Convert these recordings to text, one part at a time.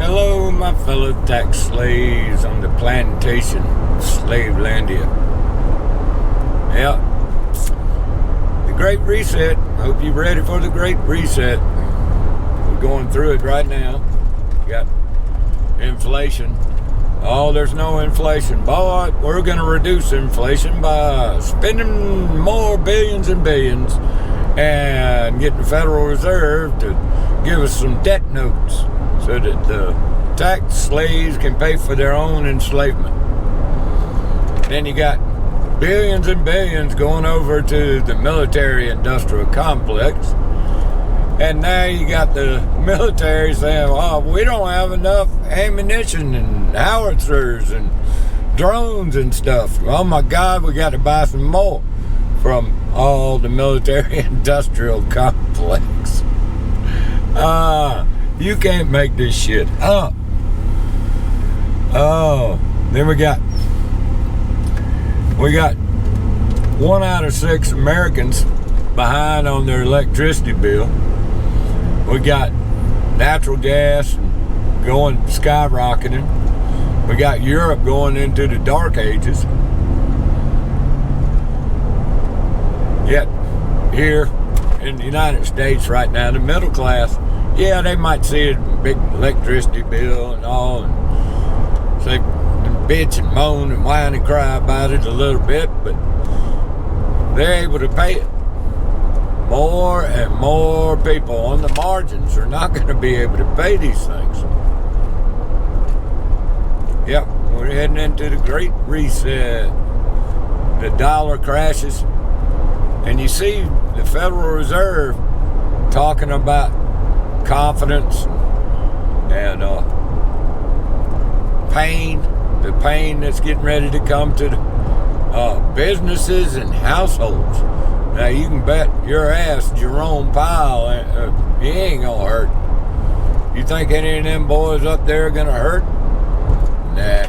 Hello, my fellow tax slaves on the plantation of Slavlandia. Yeah, the Great Reset. Hope you're ready for the Great Reset. We're going through it right now. Got inflation. Oh, there's no inflation. Boy, we're going to reduce inflation by spending more billions and billions and getting the Federal Reserve to give us some debt notes so that the tax slaves can pay for their own enslavement. Then you got billions and billions going over to the military-industrial complex. And now you got the military saying, oh, we don't have enough ammunition and howitzers and drones and stuff. Oh my God, we got to buy some more from all the military-industrial complex. You can't make this shit up. Oh, then we got 1 out of 6 Americans behind on their electricity bill. We got natural gas going skyrocketing. We got Europe going into the dark ages. Yet here in the United States right now, the middle class, yeah, they might see a big electricity bill and all, and say, bitch and moan and whine and cry about it a little bit, but they're able to pay it. More and more people on the margins are not going to be able to pay these things. Yep, we're heading into the Great Reset. The dollar crashes, and you see the Federal Reserve talking about confidence and pain, the pain that's getting ready to come to the businesses and households. Now you can bet your ass Jerome Powell, he ain't gonna hurt. You think any of them boys up there are gonna hurt? Nah.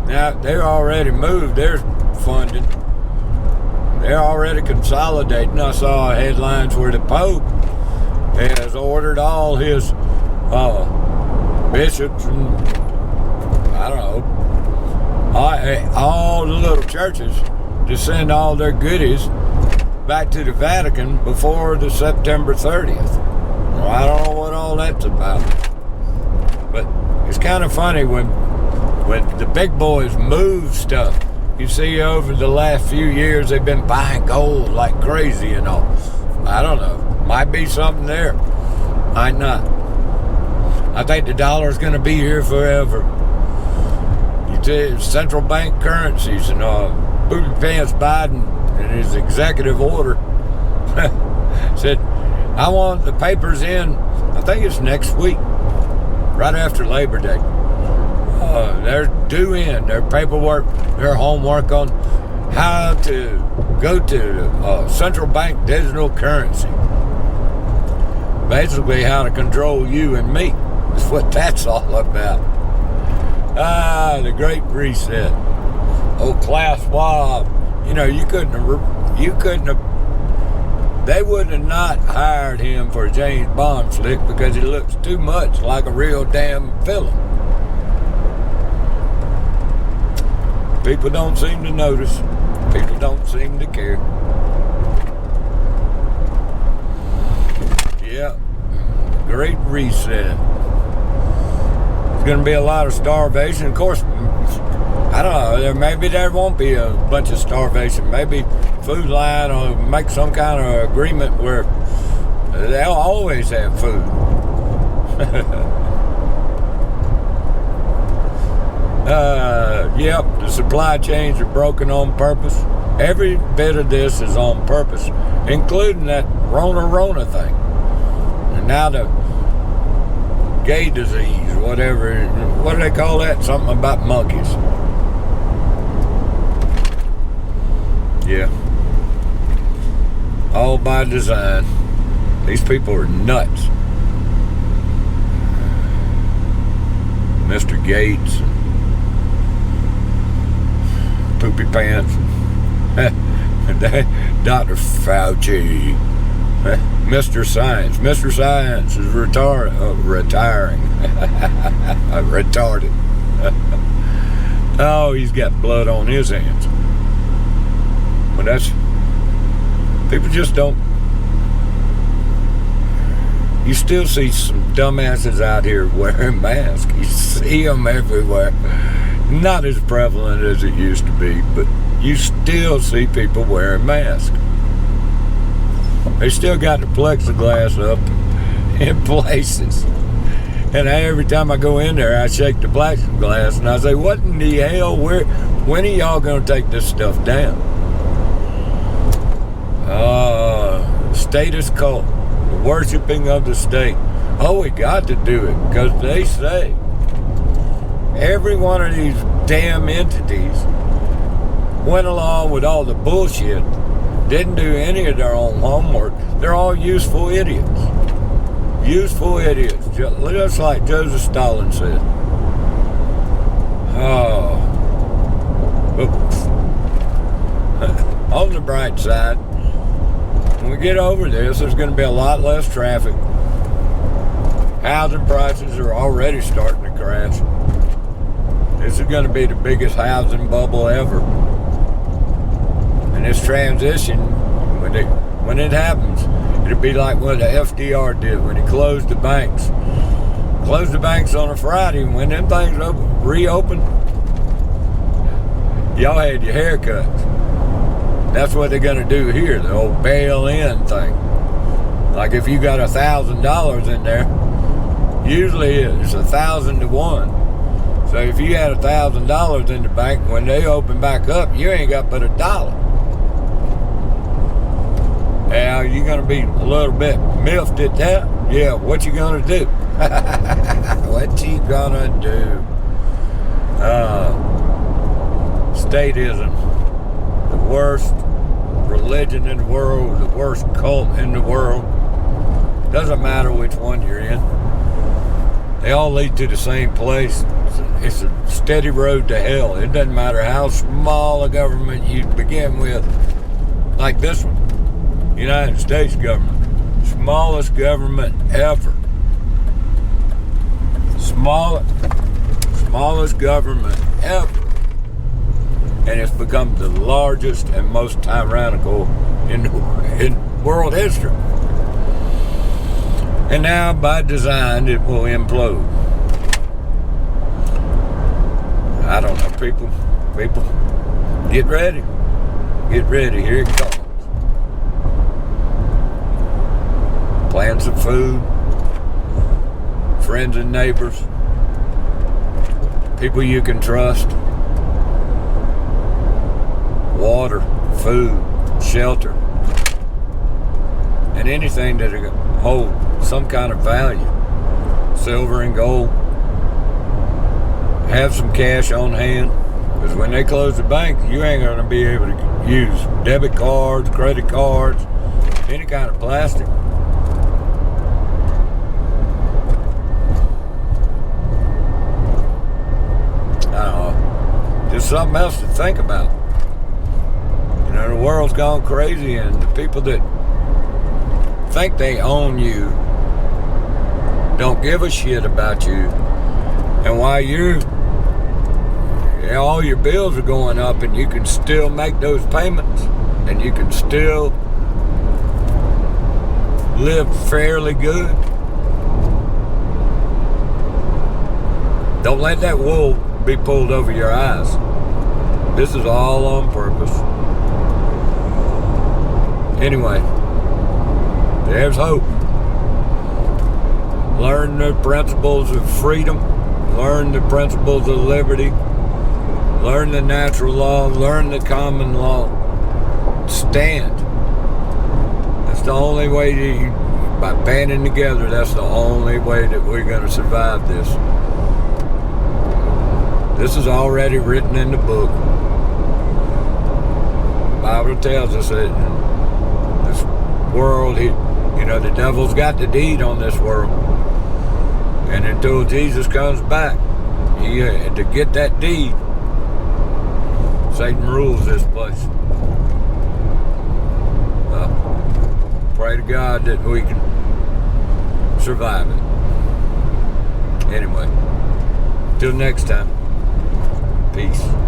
Now they're already moved their funding. They're already consolidating. I saw headlines where the Pope has ordered all his bishops and I don't know, all the little churches to send all their goodies back to the Vatican before the September 30th. Well, I don't know what all that's about. But it's kind of funny when the big boys move stuff. You see over the last few years they've been buying gold like crazy and all. I don't know. Might be something there. Might not. I think the dollar's going to be here forever. Central bank currencies and Booty Pants Biden in his executive order said, I want the papers in, I think it's next week, right after Labor Day. They're due in their paperwork, their homework on how to go to central bank digital currency. Basically how to control you and me is what that's all about. The Great Reset. Oh, Klaus Schwab. You couldn't have, they would have not hired him for a James Bond flick because he looks too much like a real damn villain. People don't seem to notice. People don't seem to care. Yeah. Great Reset. Going to be a lot of starvation. Of course, I don't know, maybe there won't be a bunch of starvation. Maybe Food Line will make some kind of agreement where they'll always have food. Yep, the supply chains are broken on purpose. Every bit of this is on purpose, including that Rona thing. And now the gay disease, whatever. What do they call that? Something about monkeys. Yeah. All by design. These people are nuts. Mr. Gates, Poopy Pants, Dr. Fauci. Mr. Science. Mr. Science is retiring. Retarded. Oh, he's got blood on his hands. But that's... People just don't... You still see some dumbasses out here wearing masks. You see them everywhere. Not as prevalent as it used to be, but you still see people wearing masks. They still got the plexiglass up in places. And every time I go in there, I shake the plexiglass and I say, what in the hell? When are y'all going to take this stuff down? Status cult. The worshiping of the state. Oh, we got to do it because they say every one of these damn entities went along with all the bullshit, didn't do any of their own homework. They're all useful idiots. Useful idiots, just like Joseph Stalin said. Oh. On the bright side, when we get over this, there's going to be a lot less traffic. Housing prices are already starting to crash. This is going to be the biggest housing bubble ever. And this transition, when it happens, it'll be like what the FDR did when he closed the banks. Closed the banks on a Friday, and when them things reopened, y'all had your haircuts. That's what they're going to do here, the old bail-in thing. Like if you got $1,000 in there, usually it's 1,000 to 1. So if you had $1,000 in the bank, when they open back up, you ain't got but $1. Now, you're going to be a little bit miffed at that? Yeah, what you going to do? What you going to do? Statism. The worst religion in the world, the worst cult in the world. Doesn't matter which one you're in. They all lead to the same place. It's a steady road to hell. It doesn't matter how small a government you begin with. Like this one. United States government. Smallest government ever. Smallest government ever. And it's become the largest and most tyrannical in world history. And now, by design, it will implode. I don't know, people, get ready. Get ready, here it comes. Plan some food, friends and neighbors, people you can trust, water, food, shelter, and anything that hold some kind of value, silver and gold. Have some cash on hand, because when they close the bank, you ain't going to be able to use debit cards, credit cards, any kind of plastic. Just something else to think about. You know, the world's gone crazy, and the people that think they own you don't give a shit about you. And while all your bills are going up, and you can still make those payments, and you can still live fairly good. Don't let that wool be pulled over your eyes. This is all on purpose. Anyway, there's hope. Learn the principles of freedom. Learn the principles of liberty. Learn the natural law. Learn the common law. Stand. That's the only way by banding together, that's the only way that we're going to survive this. This is already written in the book. The Bible tells us that this world, the devil's got the deed on this world. And until Jesus comes back, to get that deed, Satan rules this place. pray to God that we can survive it. Anyway, till next time, peace.